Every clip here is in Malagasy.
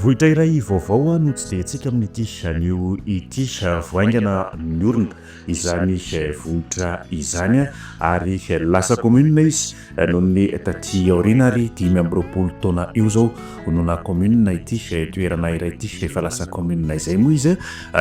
vohitra iray vaovao no tsy dia antsika amin'ity anio ity voaingana ny orona izany vohitra izany ary lasa commune izy noho ny taty aoriana ary 5 taona io zao nona commune ity toerana iray ity rehefa lasa commune izay moa izy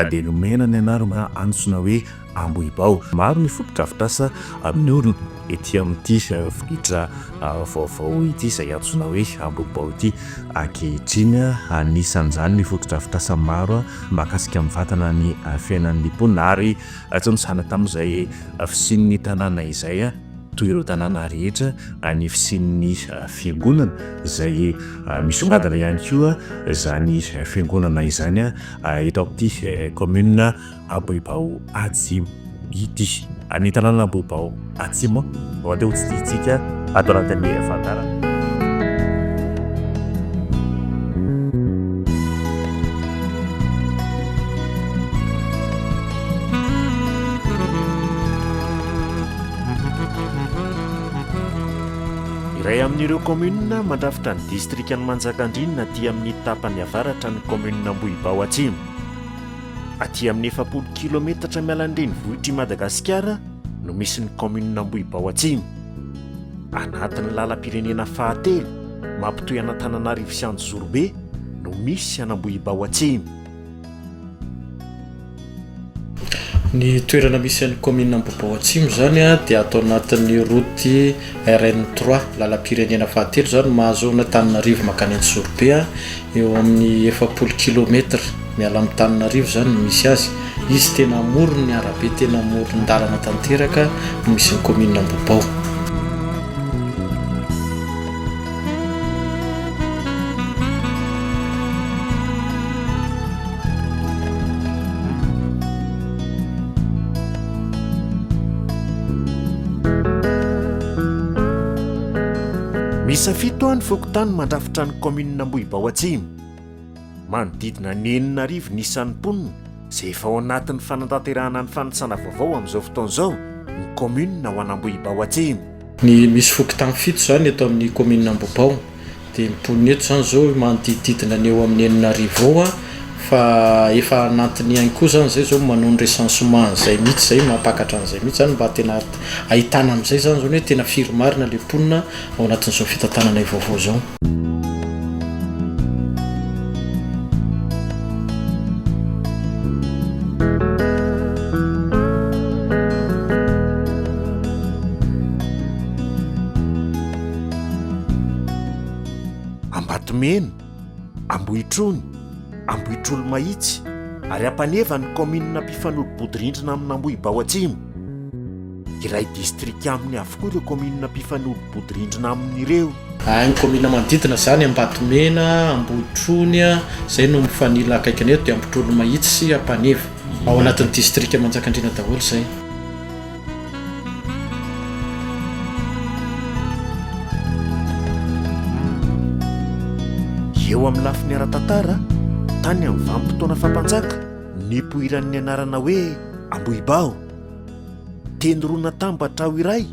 dia nomena ny anarana antsona hoe Ambohibao. Maro ny fotodrafitrasa amin'ny orona ety amin'ity vohitra vaovao ity izay antsona hoe Ambohibao ity ankehitriny anisan'izany ny fotodrafitrasa maro mahakasika amin'ny vatana ny fiainan'ny mponina ary tsy nisana tamin'izay fisian'ny tanàna izay toy ireo tanàna rehetra ny fisian'ny fiangonana izay misongadina ihany koa izany fiangonana izany eto amin'ity commune Ambohibao Atsimo ity ny tanàna Ambohibao Atsimo ho andeha hotsiditsika ato anatin'ny fantarana. Iray amin'ireo commune mandrafitra ny district ny Manjakandrinina aty amin'ny tapany avaratra ny commune Ambohibao Atsimo. Aty amin'ny 40 kilometatra mialandreny vohitry Madagascar no misy ny commune Ambohibao Atsimo. Anatin'ny lalam-pirenena fahatelo mampitoy an'Antananarivo sy Antsorobe no misy an'Ambohibao Atsimo. Ny toerana misy an'ny commune Ambohibao Atsimo zany dia atao anatin'ny route RN3 lalam-pirenena fahatelo zany mahazo Antananarivo makany Antsorobe eo amin'ny 40 km miala amin'ny Antananarivo zany misy azy. Izy tena amorony ny arabe, tena amorony dalana tanteraka misy ny commune Ambohibao. Misa fito ny fokotany mandrafitra ny commune Ambohibao Atsimo. Manodidina ny 9,000 nisan'ny mponina izay efa ao anatin'ny fanantanterahana ny fanitsana vaovao amin'izao fotoan'izao ny commune ao an'Ambohibao Atsimo. Ny misy fokotany fito zany eto amin'ny commune Ambohibao dia mponina eto zany zao manodidina ny eo amin'ny 9,000 fa efa anatiny ihany koa zany zay zao manon recensement zay mihitsy zay mampakatra an'izay mihitsy zany mba tena ahitana amin'izay zany zao hoe tena firmarina le mponina ao anatin'izao fitantanana vaovao zao. Ambatomena, Ambohitrony, Ambohitrolo mahitsy ary ampaneva ny commune mpifanolo-bodirindrina amin'ny Ambohibao Atsimo. Iray district amin'ny avokoa ireo commune mpifanolo-bodirindrina amin'ireo. Ny commune manodidina zany Ambatomena, Ambohitrony zay no mifanila akaikany eto dia Ambohitrolo mahitsy sy ampaneva ao anatin'ny district Manjakandriana daholo zay. Eo amin'ny lafiny ara-tantara tany amin'ny vanim-potoana fampanjaka ny poiran'ny anarana hoe Ambohibao. Teny rona tambatra ao iray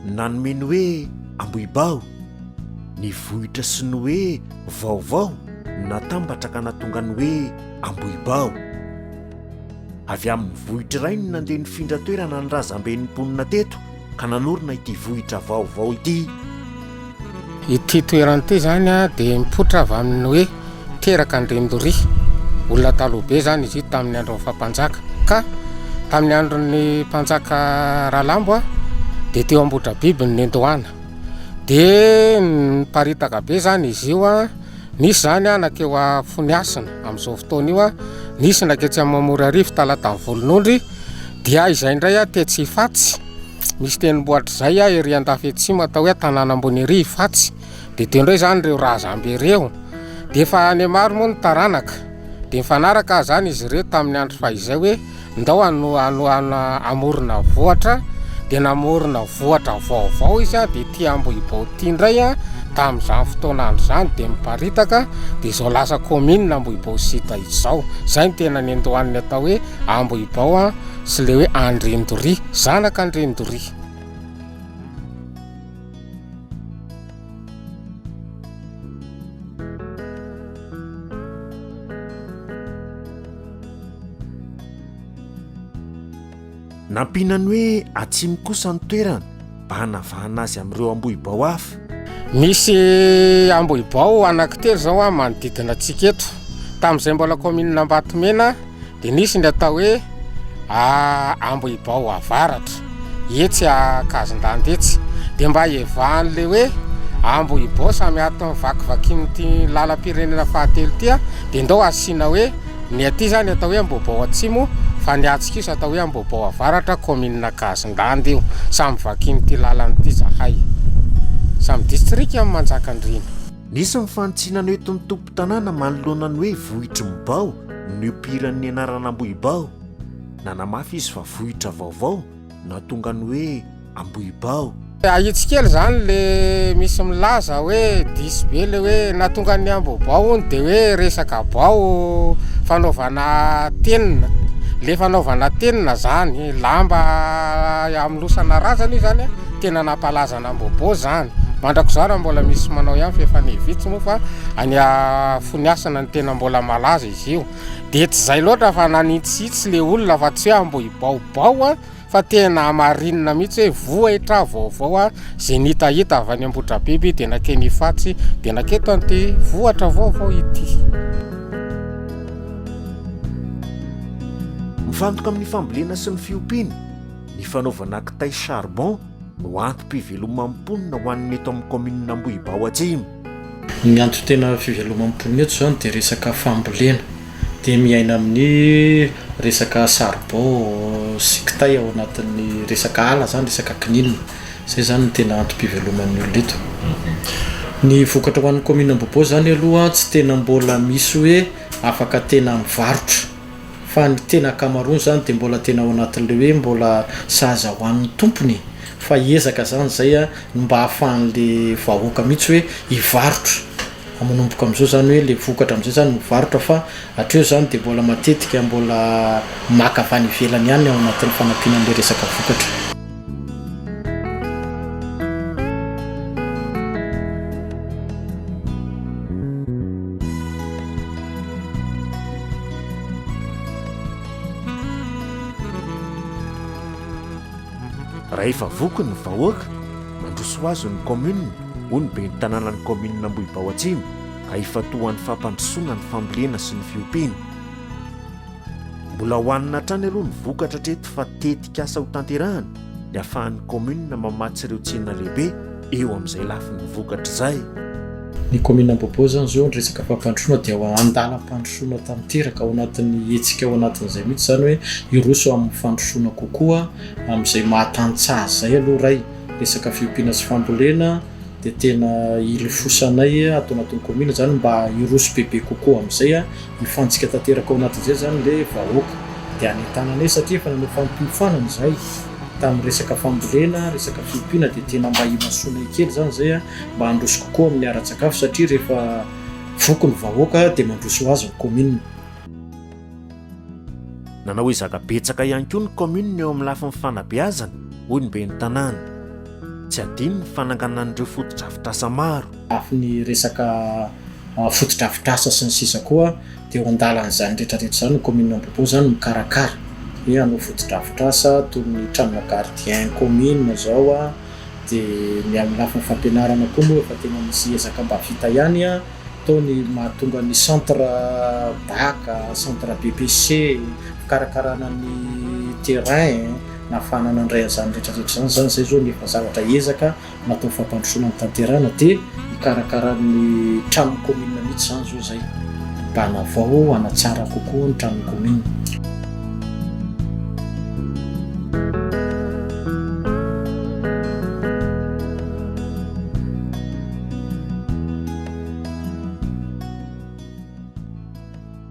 nanomeny hoe Ambohibao. Ny vohitra sy ny hoe vaovao natambatra ka natonga ny hoe Ambohibao. Avy amin'ny vohitra iray ny nandeha nifindra toerana ny razamben'ny mponina teto ka nanorina ity vohitra vaovao ity. Ity toerana ity zany dia mipoitra avy amin'ny hoe teraka ny Rendori. Olona taloha be zany izy tamin'ny andron'ny fampanjaka. Ka tamin'ny andron'ny mpanjaka Ralambo dia teo Ambotra biby ny nendohana. Dia niparitaka be zany izy io nisy zany nakeo Foniasina amin'izao fotoana io nisy naketsy amin'ny Mamory Arivo talata ny volonondry dia izay indray tetsy Ifatsy. Misy teniboahitra zay ery andafy Atsimo atao hoe tanàna ambony ery Ifatsy. Dia teo indray zany ireo razambe ireo. Dia efa ny maro moa ny taranaka. Dia mifanaraka zany izy ireo tamin'ny andro fahizay hoe ndao amorona vohatra. Dia namorona vohatra vaovao izy dia ity Ambohibao ity indray tamin'izany fotoana andro zany dia miparitaka dia izao lasa commune Ambohibao sita izao. Zay ny tena nendohaniny atao hoe Ambohibao sy le hoe Andrendori, zanaka Andrendori. nampinany hoe atsimo kosa ny toerana mba hanavahana azy amin'ireo Ambohibao hafa. Misy Ambohibao anankitelo zao a manodidina antsika eto. Tamin'izay mbola commune Ambatomena dia nisy ny atao hoe Ambohibao avaratra etsy Kazindanda etsy. Dia mba evahan'le hoe Ambohibao samy ato vakivakin'ity lalam-pirenena fahatelo ty a, dia ndao asiana hoe ny aty zany atao hoe Ambohibao Atsimo, fa ny atsika io atao hoe Ambohibao avaratra commune Kazindanda io, samy vakin'ity lalan'ity zahay, samy district amin'ny Manjakandriana. Nisy mifanitsinana eto amin'ny tompo tanàna manoloana ny hoe vohitry Mbao no ipiran'ny anarana Ambohibao. Nanamafy izy fa vohitra vaovao na tonga ny hoe Ambohibao. Ahitsikely zany le misy milaza hoe disy be le hoe natonga ny Ambohibao dia hoe resaka bao fanaovana tenina. Le fanaovana tenina zany lamba amlosana razana io zany tena nampalazana Ambohibao zany. Mandrako zara mbola misy manao ihany fefanevitsy moa fa any foniasana ny tena mbola malaza izy io. Dia tsy zay loatra fa nanitsitsy le olona fa tsy hoe Ambohibaobao a, fa tena marinina mihitsy hoe vohitra vaovao a zay nitahita avy any Ambohidrabiby dia nakeny Ifatsy dia naketo an'ity vohatra vaovao ity. Mifantoka amin'ny fambolena sy ny fiompiana, ny fanaovana kitay charbon no antom-pivelomam-ponina ho an'ny eto amin'ny commune Ambohibao Atsimo. Ny antony tena fivelomam-ponina eto zany dia resaka fambolena, dia miaina amin'ny resaka charbon sy kitay ao anatin'ny resaka ala zany, resaka kininina. Zay zany tena antom-piveloman'ny olona eto. Ny vokatra ho an'ny commune Ambohibao zany aloha tsy tena mbola misy hoe afaka tena mivarotra, fa ny tena ankamaroany zany dia mbola tena ao anatin'le hoe mbola sahaza ho an'ny tompony, fa ezaka zany zay a mba ahafahan'le vahoaka mihitsy hoe hivarotra. Manomboka amin'izao zany hoe le vokatra amin'izay zany mivarotra, fa hatreo zany dia mbola matetika mbola maka avy any ivelany ihany ao anatin'ny fanampianan'le resaka vokatra. Rehefa voky ny vahoaka mandroso azy ny commune hoy ny be ny tanàna ny commune Ambohibao Atsimo ka ifatohan'ny fampandrosoana ny fambolena sy ny fiompiana. Mbola hohanina hatrany aloha ny vokatra treto fa tetika asa ho tanterahana dia ahafahan'ny commune mamatsy ireo tsena lehibe eo amin'izay lafin'ny vokatra izay. Ny commune Ambohibao zany zao ny resaka fampandrosoana dia andalam-pandrosoana tanteraka ao anatin'ny hetsika ao anatin'izay mihitsy zany hoe iroso amin'ny fandrosoana kokoa amin'izay mahatantsaha zay aloha ray. Resaka fiompiana sy fambolena dia tena ilofosanay ato anatin'ny commune zany mba iroso bebe kokoa amin'izay ifantsika tanteraka ao anatin'izay zany le vahoaka. Dia anitananay satria efa nanao fampiofanana izay tamin'ny resaka fambolena, resaka fiompiana dia tena mba himasonay kely zany zay mba handroso kokoa amin'ny ara-tsakafo satria rehefa voky ny vahoaka dia mandroso azy ny commune. Nanao hoe zaka-betsaka ihany koa ny commune eo amin'ny lafin'ny fanabeazana hoy ny be ny tanàna. Tsy adino ny fananganan'ireo fotodrafitrasa maro. Afiny resaka fotodrafitrasa sy ny sisa koa dia eo an-dalan'izany rehetrarehetra zany ny commune Ambohibao zany mikarakara hoe hanao fotodrafitrasa toy ny tranona gardien commune zao a, dia ny amin'ny lafin'ny fampianarana koa moa efa tena misy ezaka mba vita ihany a, tao ny mahatonga ny centre BAC, centre BBC, fikarakarana ny terrain na fanana ndray an'izany rehetrarehetra zany zay zao nefa zavatra ezaka natao fampandrosoana ny tanterana dia hikarakaran'ny trano commune mihitsy zany zao zay mba hanavao hanatsara kokoa ny trano commune.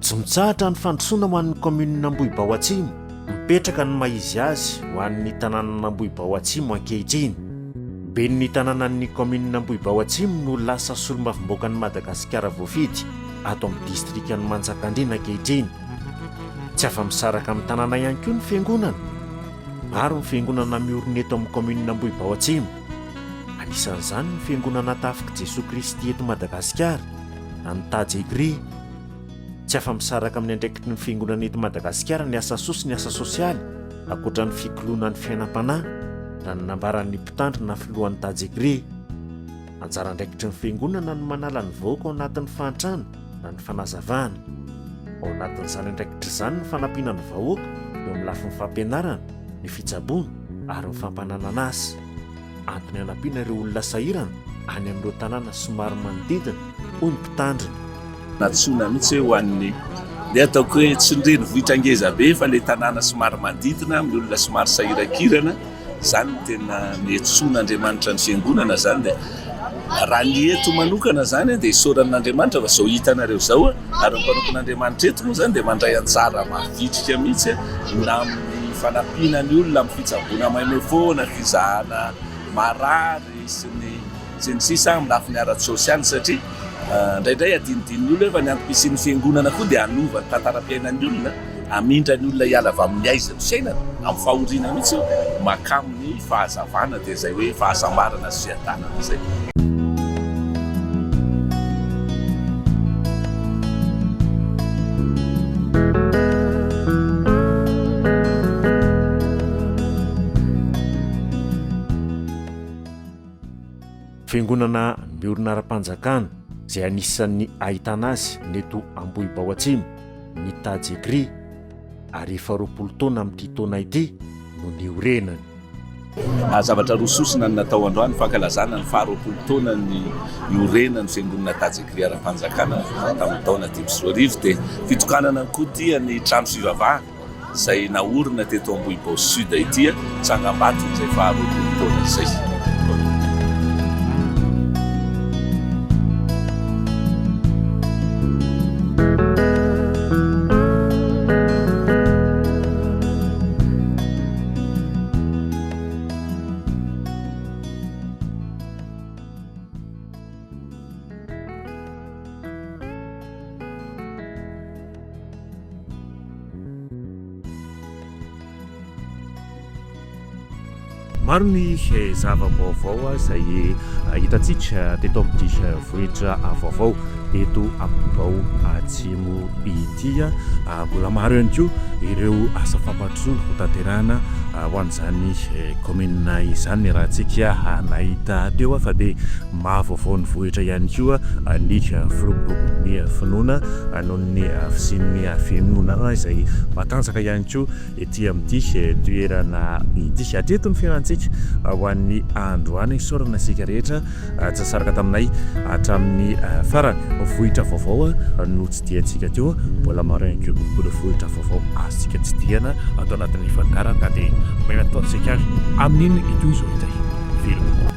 Tsy mitsahatra ny fandrosoana ho an'ny commune Ambohibao Atsimo, mipetraka ny maizy azy ho an'ny tanàna Ambohibao Atsimo ankehitriny. Ben'ny tanànan'ny commune Ambohibao Atsimo no lasa solombavam-bahoaka ny Madagascar voafidy ato amin'ny distrikan'ny Manjakandriana ankehitriny. Tsy afa-misaraka amin'ny tanàna ihany koa ny fiangonana. Maro ny fiangonana miorina eto amin'ny commune Ambohibao Atsimo. Anisan'izany ny fiangonana Tafiky Jesosy Kristy eto Madagasikara, Antady Egri. Tsy afa-misaraka amin'ny andraikitry ny fiangonana eto Madagasikara ny asa sosy ny asa sosialy akoatra ny fikoloana ny fiainam-panahy raha ny nambaran'ny mpitandrina filohan'ny tajegre. Anjara ndraikitry ny fiangonana no manala ny vahoaka ao anatin'ny fahantrana na ny fanazavahana. Ao anatin'izany ndraikitry izany ny fanampiana ny vahoaka eo amin'ny lafiny fampianarana, ny fitsaboana ary ny fampananana azy. Antony hanampiana ireo olona sahirana any amin'ireo tanàna somary manodidina hoy ny mpitandrina. Natsoina mihitsy hoe ho an'ny le ataoko hoe tsy nireny vohitra ngeza be fa le tanàna somary manodidina amin'ny olona somary sahirakirana, zany no tena niantsoana Andriamanitra ny fiangonana zany. Dia raha ny eto manokana zany dia isaoran'Andriamanitra fa zao hitanareo zao ary ny mpanokon'Andriamanitra eto moa zany dia mandray anjara mavitrika mihitsy na amin'ny fanampiana ny olona amin'ny fitsaboana maimay foana, fizahana marary sy ny sisa amin'ny lafiny ara-tsosialy, satria indraindray adinidin'ny olona efa ny antom-pisian'ny fiangonana koa dia anova ny tantaram-piainan'ny olona, amindra ny olona hiala avy amin'ny aizany fiainana amin'ny fahoriana mihitsy makamin'ny fahazavana dia izay hoe fahasambarana sy fiadanana izay. Fiangonana miorina ara-panjakana izay anisan'ny ahitana azy neto Ambohibao Atsimo ny tajegre ary 20 taona amin'ity taona ity no niorenany. Zavatra rososina ny natao androany fankalazana ny 20 taona ny iorenany fiangonana tajegre ara-panjakana tamin'ny taona 2010 dia fitokanana koa dia ny trano fivavahana izay naorina teto Ambohibao Sud ity Tsangambato izay 20 taona izay. Maro ny zava-baovao izay hitantsika teto amin'ity vohitra vaovao eto Ambohibao Atsimo ity. Mbola maro ihany koa ireo asa fampandrosoana ho tanterahana ho an'izany commune izany raha antsika nahita teo fa dia mahavaovao ny vohitra ihany koa ny filobolan'ny finoana noho ny fisian'ny fiangonana izay matanjaka ihany koa ety amin'ity toerana ity. Ateto ny fiainantsika ho an'ny androany isaorana sika rehetra tsy saraka taminay hatramin'ny farany vohitra vaovao no tsy diantsika teo. Mbola maro ihany koa mbola vohitra vaovao azontsika tsy diana atao anatin'ny fandarana dia maina ataontsika amin'iny ito izy ho itay.